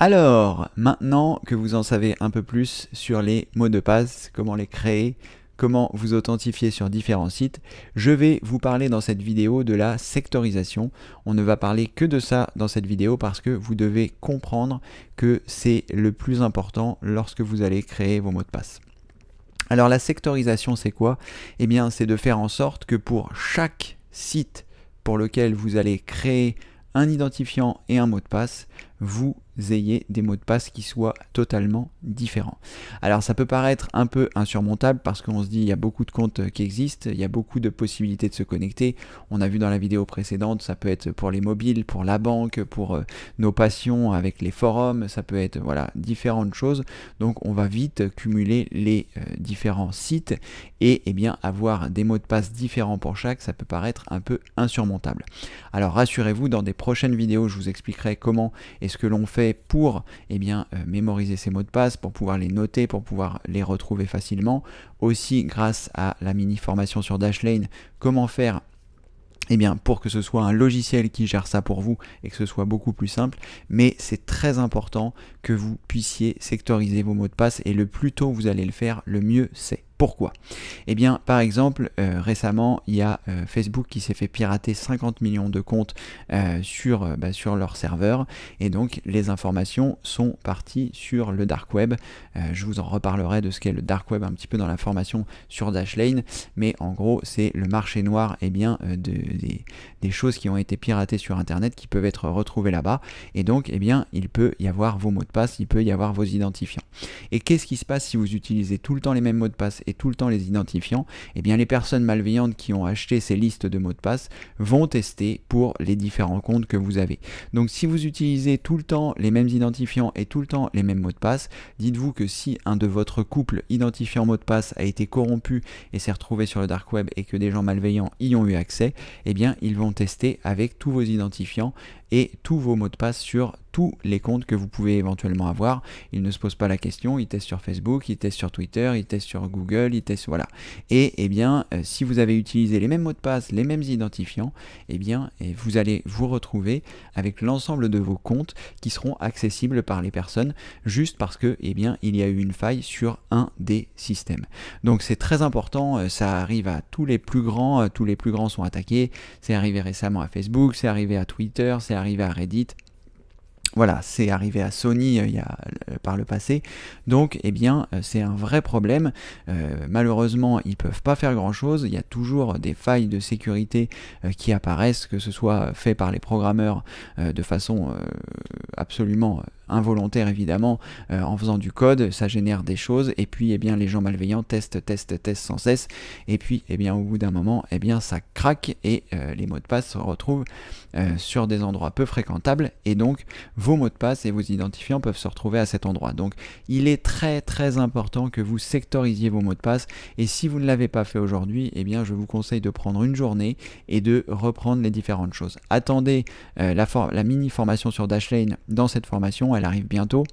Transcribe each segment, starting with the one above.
Alors, maintenant que vous en savez un peu plus sur les mots de passe, comment les créer, comment vous authentifier sur différents sites, je vais vous parler dans cette vidéo de la sectorisation. On ne va parler que de ça dans cette vidéo parce que vous devez comprendre que c'est le plus important lorsque vous allez créer vos mots de passe. Alors la sectorisation, c'est quoi? Eh bien, c'est de faire en sorte que pour chaque site pour lequel vous allez créer un identifiant et un mot de passe, vous ayez des mots de passe qui soient totalement différents. Alors ça peut paraître un peu insurmontable parce qu'on se dit il y a beaucoup de comptes qui existent, il y a beaucoup de possibilités de se connecter. On a vu dans la vidéo précédente, ça peut être pour les mobiles, pour la banque, pour nos passions avec les forums, ça peut être voilà différentes choses. Donc on va vite cumuler les différents sites et bien avoir des mots de passe différents pour chaque, ça peut paraître un peu insurmontable. Alors rassurez-vous, dans des prochaines vidéos, je vous expliquerai comment est-ce que l'on fait pour mémoriser ces mots de passe, pour pouvoir les noter, pour pouvoir les retrouver facilement. Aussi grâce à la mini formation sur Dashlane, comment faire pour que ce soit un logiciel qui gère ça pour vous et que ce soit beaucoup plus simple, mais c'est très important que vous puissiez sectoriser vos mots de passe et le plus tôt vous allez le faire, le mieux c'est. Pourquoi? Eh bien, par exemple, récemment, il y a Facebook qui s'est fait pirater 50 millions de comptes sur leur serveur et donc les informations sont parties sur le dark web. Je vous en reparlerai de ce qu'est le dark web un petit peu dans la formation sur Dashlane, mais en gros, c'est le marché noir des choses qui ont été piratées sur Internet qui peuvent être retrouvées là-bas et donc, il peut y avoir vos mots de passe, il peut y avoir vos identifiants. Et qu'est-ce qui se passe si vous utilisez tout le temps les mêmes mots de passe et tout le temps les identifiants? Eh bien les personnes malveillantes qui ont acheté ces listes de mots de passe vont tester pour les différents comptes que vous avez. Donc si vous utilisez tout le temps les mêmes identifiants et tout le temps les mêmes mots de passe, dites-vous que si un de votre couple identifiant mot de passe a été corrompu et s'est retrouvé sur le dark web et que des gens malveillants y ont eu accès, eh bien ils vont tester avec tous vos identifiants et tous vos mots de passe sur tous les comptes que vous pouvez éventuellement avoir. Ils ne se posent pas la question, ils testent sur Facebook, ils testent sur Twitter, ils testent sur Google, ils testent voilà. Et si vous avez utilisé les mêmes mots de passe, les mêmes identifiants, vous allez vous retrouver avec l'ensemble de vos comptes qui seront accessibles par les personnes juste parce que il y a eu une faille sur un des systèmes. Donc c'est très important, ça arrive à tous les plus grands sont attaqués, c'est arrivé récemment à Facebook, c'est arrivé à Twitter, c'est arrivé à Reddit. Voilà, c'est arrivé à Sony par le passé, donc c'est un vrai problème. Malheureusement, ils ne peuvent pas faire grand chose, il y a toujours des failles de sécurité qui apparaissent, que ce soit fait par les programmeurs de façon absolument involontaire évidemment, en faisant du code, ça génère des choses, et puis les gens malveillants testent sans cesse, et puis au bout d'un moment, ça craque, et les mots de passe se retrouvent sur des endroits peu fréquentables, et donc vos mots de passe et vos identifiants peuvent se retrouver à cet endroit. Donc il est très très important que vous sectorisiez vos mots de passe, et si vous ne l'avez pas fait aujourd'hui, je vous conseille de prendre une journée et de reprendre les différentes choses. Attendez la mini formation sur Dashlane. Dans cette formation, elle arrive bientôt.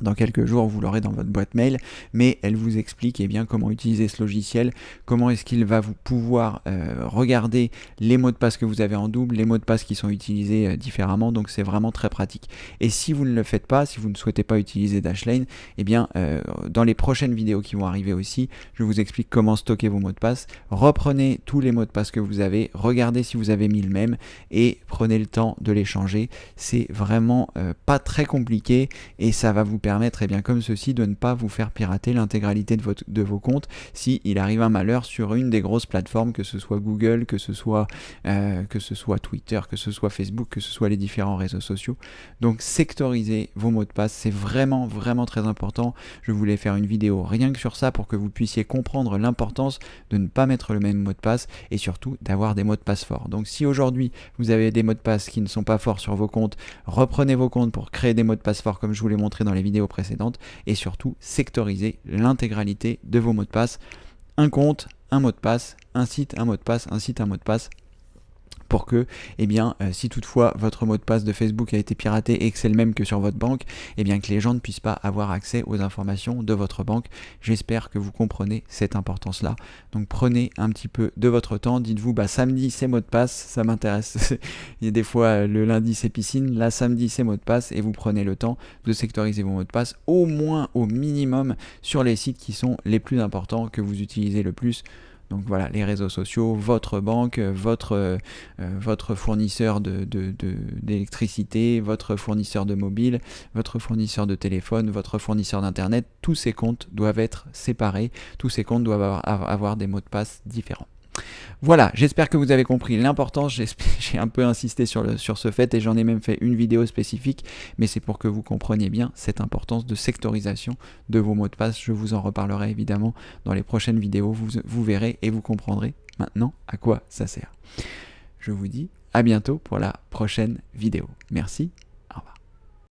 Dans quelques jours, vous l'aurez dans votre boîte mail, mais elle vous explique comment utiliser ce logiciel, comment est-ce qu'il va vous pouvoir regarder les mots de passe que vous avez en double, les mots de passe qui sont utilisés différemment, donc c'est vraiment très pratique. Et si vous ne le faites pas, si vous ne souhaitez pas utiliser Dashlane, dans les prochaines vidéos qui vont arriver aussi, je vous explique comment stocker vos mots de passe. Reprenez tous les mots de passe que vous avez, regardez si vous avez mis le même, et prenez le temps de les changer. C'est vraiment pas très compliqué, et ça va vous permettre comme ceci de ne pas vous faire pirater l'intégralité de vos comptes si il arrive un malheur sur une des grosses plateformes, que ce soit Google, que ce soit Twitter, que ce soit Facebook, que ce soit les différents réseaux sociaux. Donc sectorisez vos mots de passe, c'est vraiment vraiment très important. Je voulais faire une vidéo rien que sur ça pour que vous puissiez comprendre l'importance de ne pas mettre le même mot de passe et surtout d'avoir des mots de passe forts. Donc si aujourd'hui vous avez des mots de passe qui ne sont pas forts sur vos comptes, reprenez vos comptes pour créer des mots de passe forts comme je vous l'ai montré dans les vidéos précédentes, et surtout sectoriser l'intégralité de vos mots de passe. Un compte, un mot de passe, un site, un mot de passe, un site, un mot de passe. pour que, eh bien, si toutefois votre mot de passe de Facebook a été piraté et que c'est le même que sur votre banque, eh bien que les gens ne puissent pas avoir accès aux informations de votre banque. J'espère que vous comprenez cette importance-là. Donc prenez un petit peu de votre temps, dites-vous, samedi c'est mot de passe, ça m'intéresse. Il y a des fois le lundi c'est piscine, là samedi c'est mot de passe, et vous prenez le temps de sectoriser vos mots de passe, au moins au minimum sur les sites qui sont les plus importants, que vous utilisez le plus. Donc voilà, les réseaux sociaux, votre banque, votre fournisseur d'électricité, votre fournisseur de mobile, votre fournisseur de téléphone, votre fournisseur d'internet, tous ces comptes doivent être séparés, tous ces comptes doivent avoir des mots de passe différents. Voilà, j'espère que vous avez compris l'importance, j'ai un peu insisté sur ce fait et j'en ai même fait une vidéo spécifique, mais c'est pour que vous compreniez bien cette importance de sectorisation de vos mots de passe. Je vous en reparlerai évidemment dans les prochaines vidéos, vous verrez et vous comprendrez maintenant à quoi ça sert. Je vous dis à bientôt pour la prochaine vidéo. Merci.